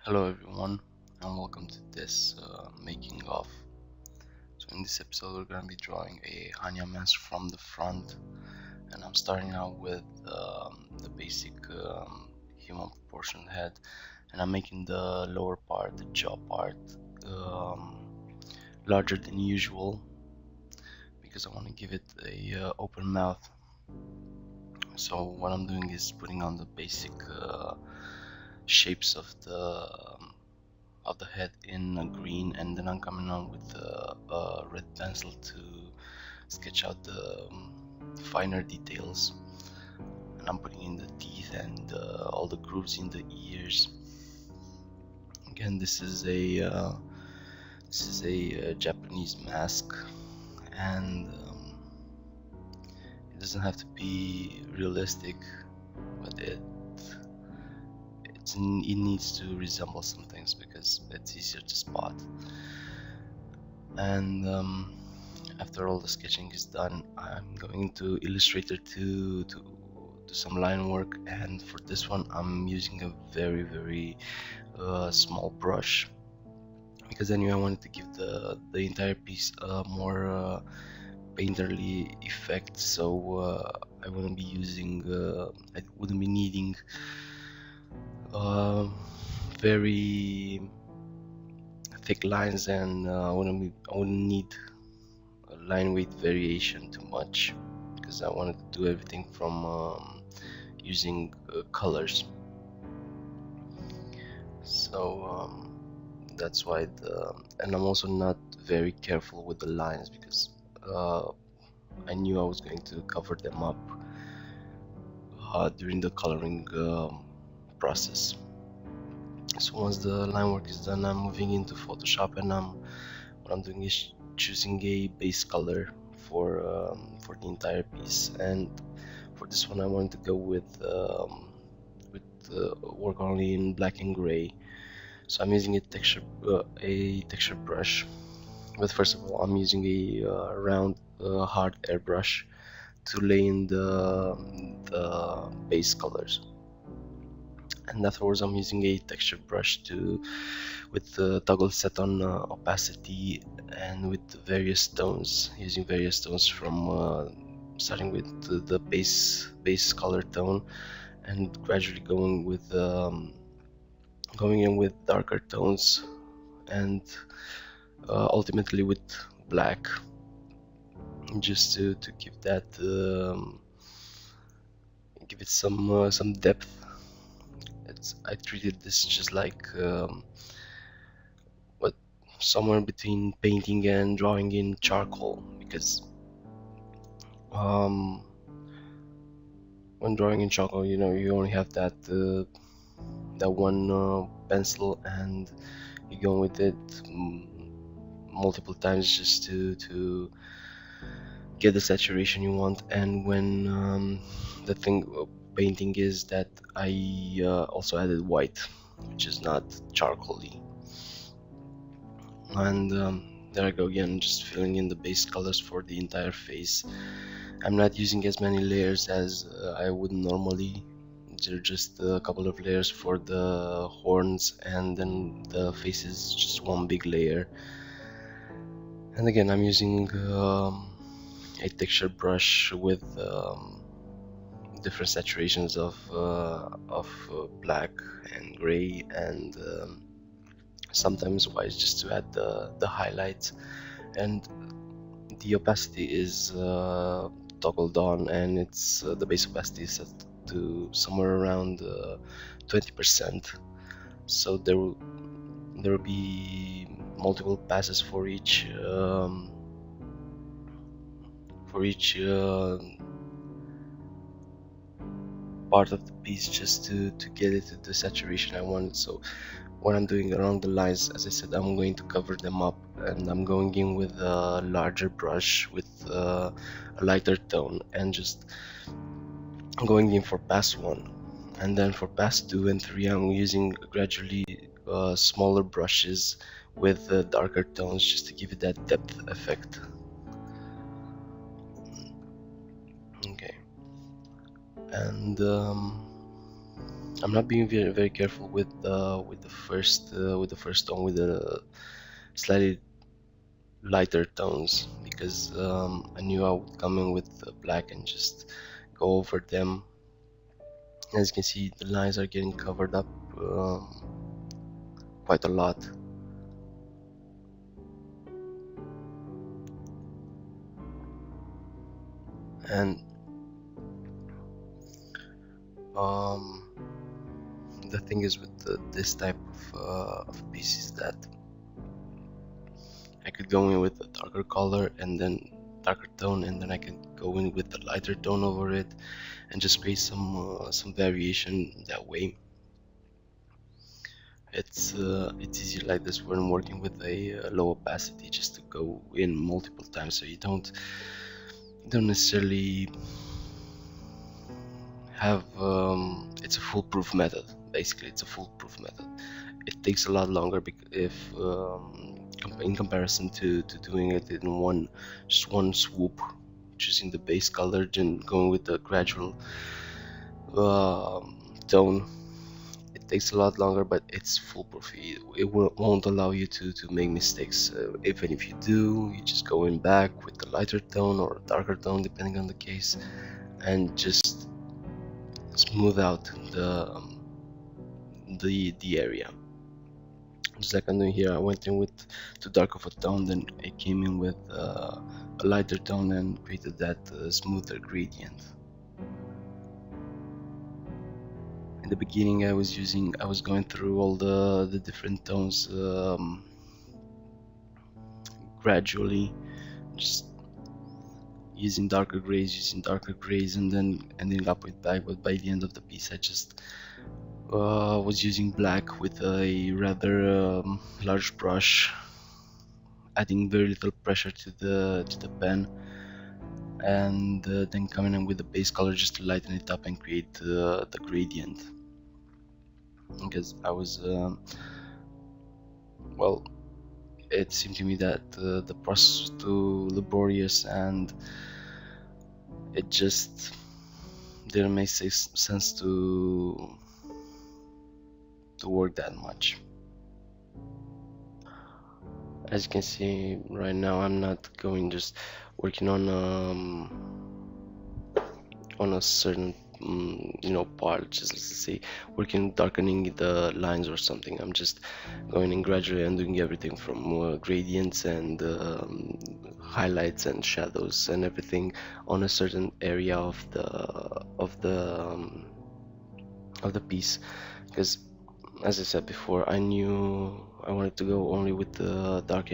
Hello everyone, and welcome to this making of. So in this episode we're going to be drawing a Hannya Mask from the front, and I'm starting out with the basic human proportioned head, and I'm making the lower part, the jaw part, um, larger than usual because I want to give it a open mouth. So what I'm doing is putting on the basic shapes of the head in green, and then I'm coming on with a red pencil to sketch out the finer details, and I'm putting in the teeth and all the grooves in the ears. Again, this is a Japanese mask, and it doesn't have to be realistic, but it needs to resemble some things because it's easier to spot. And after all the sketching is done, I'm going to Illustrator to do some line work, and for this one I'm using a very small brush because anyway I wanted to give the entire piece a more painterly effect, so I wouldn't be needing very thick lines, and I wouldn't need a line weight variation too much because I wanted to do everything from using colors. So that's why and I'm also not very careful with the lines because I knew I was going to cover them up during the coloring process. So once the line work is done, I'm moving into Photoshop, and what I'm doing is choosing a base color for the entire piece. And for this one, I wanted to go with work only in black and gray. So I'm using a texture brush. But first of all, I'm using a round hard airbrush to lay in the base colors. And afterwards I'm using a texture brush with the toggle set on opacity, and with various tones, using various tones from starting with the base color tone and gradually going in with darker tones, and ultimately with black, just to give that give it some depth. I treated this just like somewhere between painting and drawing in charcoal, because when drawing in charcoal, you only have that one pencil, and you go with it multiple times just to get the saturation you want. And when the thing painting is that I also added white, which is not charcoaly. And there I go again, just filling in the base colors for the entire face. I'm not using as many layers as I would normally. There are just a couple of layers for the horns, and then the face is just one big layer. And again, I'm using a texture brush with different saturations of black and gray, and sometimes white, just to add the highlights. And the opacity is toggled on, and it's the base opacity is set to somewhere around 20%. So there will be multiple passes for each part of the piece, just to get it to the saturation I wanted. So what I'm doing along the lines, as I said, I'm going to cover them up, and I'm going in with a larger brush with a lighter tone, and just going in for pass 1. And then for pass 2 and 3, I'm using gradually smaller brushes with darker tones, just to give it that depth effect. Okay. And I'm not being very careful with the first tone, with the slightly lighter tones, because I knew I would come in with black and just go over them. As you can see, the lines are getting covered up quite a lot. And um, the thing is with this type of pieces, that I could go in with a darker color and then darker tone, and then I could go in with a lighter tone over it and just create some variation that way. It's easier like this when working with a low opacity, just to go in multiple times, so you don't necessarily have it's a foolproof method. Basically, it's a foolproof method. It takes a lot longer if in comparison to doing it in just one swoop, choosing the base color and going with the gradual tone. It takes a lot longer, but it's foolproof. Won't allow you to make mistakes. Even if you do, you just go in back with the lighter tone or darker tone, depending on the case, and just smooth out the area. Just like I'm doing here, I went in with too dark of a tone, then I came in with a lighter tone and created that smoother gradient. In the beginning, I was going through all the different tones gradually, just using darker grays, and then ending up with black. But by the end of the piece, I just was using black with a rather large brush, adding very little pressure to the pen, and then coming in with the base color just to lighten it up and create the gradient. Because I was well, it seemed to me that the process was too laborious, and it just didn't make sense to work that much. As you can see right now, I'm not going just working on a certain part, just let's say working darkening the lines or something. I'm just going in gradually and doing everything from gradients and highlights and shadows and everything on a certain area of the piece, because as I said before, I knew I wanted to go only with the dark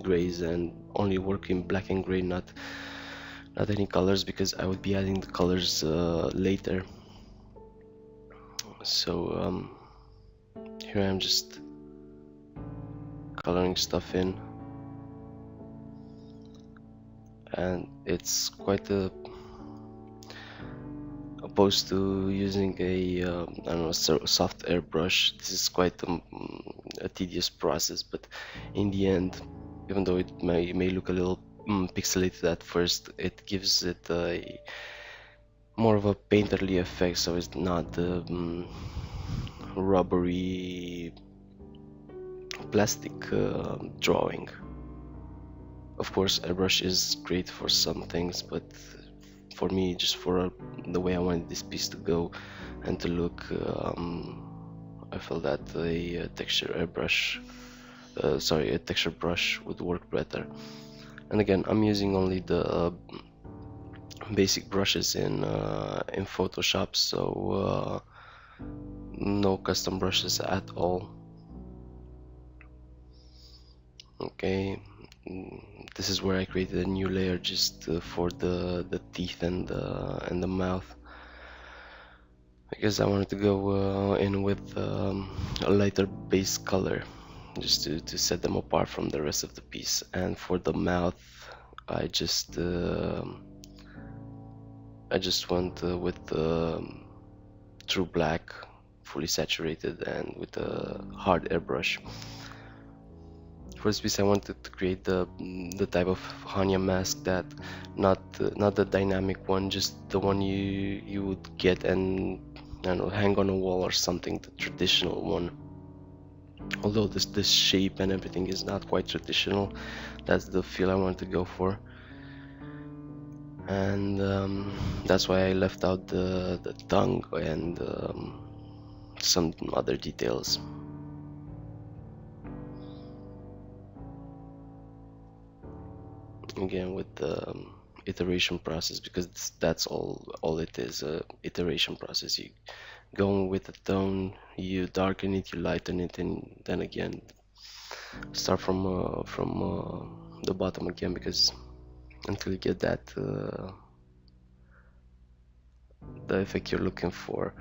grays, and only work in black and gray, not any colors, because I would be adding the colors later. So here I am just coloring stuff in, and it's quite opposed to using a I don't know, soft airbrush. This is quite a tedious process, but in the end, even though it may look a little pixelated at first, it gives it a more of a painterly effect, so it's not the rubbery plastic drawing. Of course, airbrush is great for some things, but for me, just for the way I wanted this piece to go and to look, I felt that a texture brush would work better. And again, I'm using only the basic brushes in Photoshop, so no custom brushes at all. Okay, this is where I created a new layer just for the teeth and the mouth, because I wanted to go in with a lighter base color, just to set them apart from the rest of the piece. And for the mouth, I just went with true black, fully saturated, and with a hard airbrush. For this piece, I wanted to create the type of Hannya mask that not the dynamic one, just the one you would get and don't know, hang on a wall or something, the traditional one. Although this shape and everything is not quite traditional, that's the feel I want to go for. And that's why I left out the tongue and some other details. Again with the iteration process, because that's all it is, a iteration process. You go with the tone, you darken it, you lighten it, and then again start from the bottom again, because until you get that the effect you're looking for.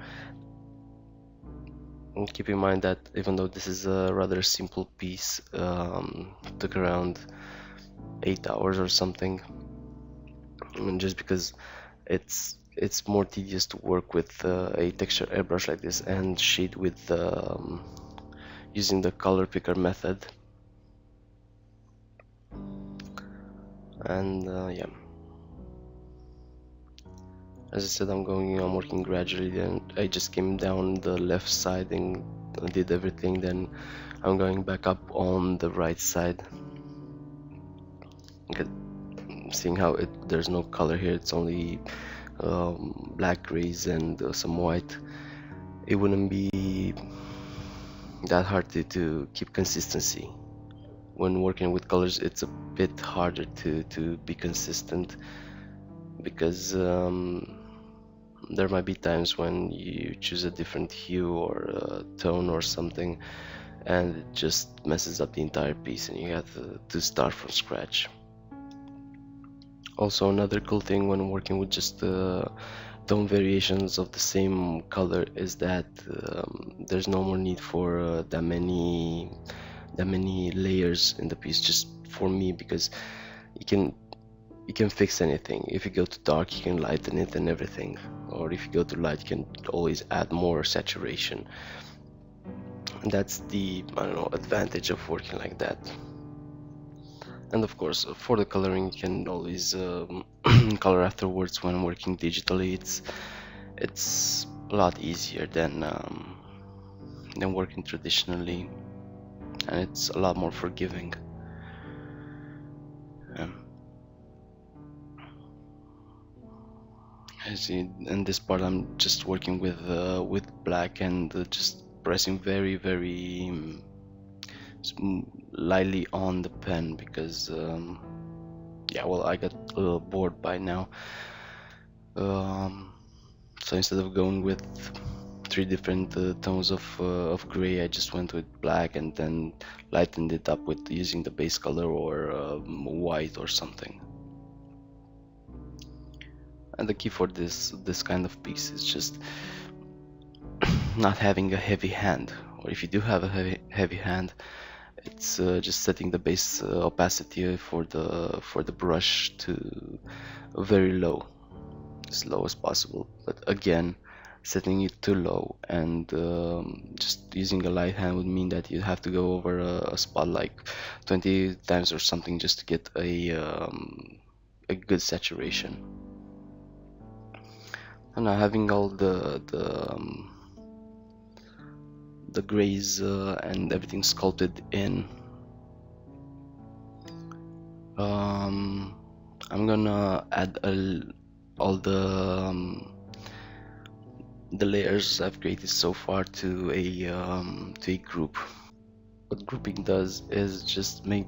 And keep in mind that even though this is a rather simple piece, took around 8 hours or something, and just because it's more tedious to work with a texture airbrush like this and shade with using the color picker method. And yeah, as I said, I'm working gradually, and I just came down the left side and did everything, then I'm going back up on the right side. Okay, seeing how there's no color here, it's only black, grays, and some white. It wouldn't be that hard to keep consistency. When working with colors, it's a bit harder to be consistent, because there might be times when you choose a different hue or a tone or something, and it just messes up the entire piece and you have to start from scratch. Also, another cool thing when working with just tone variations of the same color is that there's no more need for that many layers in the piece, just for me, because you can fix anything. If you go to dark, you can lighten it and everything, or if you go to light, you can always add more saturation. And that's the, I don't know, advantage of working like that. And of course, for the coloring, you can always color afterwards. When working digitally, it's a lot easier than working traditionally, and it's a lot more forgiving. I see. In this part, I'm just working with black and just pressing very lightly on the pen, because yeah, well, I got a little bored by now. So instead of going with 3 different tones of gray, I just went with black and then lightened it up with using the base color or white or something. And the key for this kind of piece is just not having a heavy hand, or if you do have a heavy hand, it's just setting the base opacity for the brush to very low, as low as possible. But again, setting it too low and just using a light hand would mean that you have to go over a spot like 20 times or something just to get a good saturation. And now, having all the grays and everything sculpted in, I'm gonna add all the layers I've created so far to a group. What grouping does is just make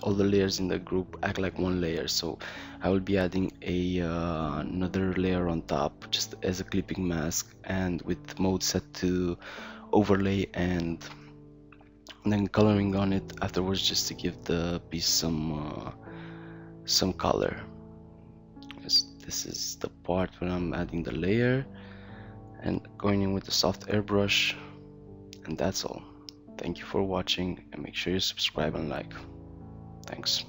all the layers in the group act like one layer. So I will be adding another layer on top, just as a clipping mask, and with mode set to overlay, and then coloring on it afterwards, just to give the piece some color. This is the part where I'm adding the layer and going in with the soft airbrush, and that's all. Thank you for watching, and make sure you subscribe and like. Thanks.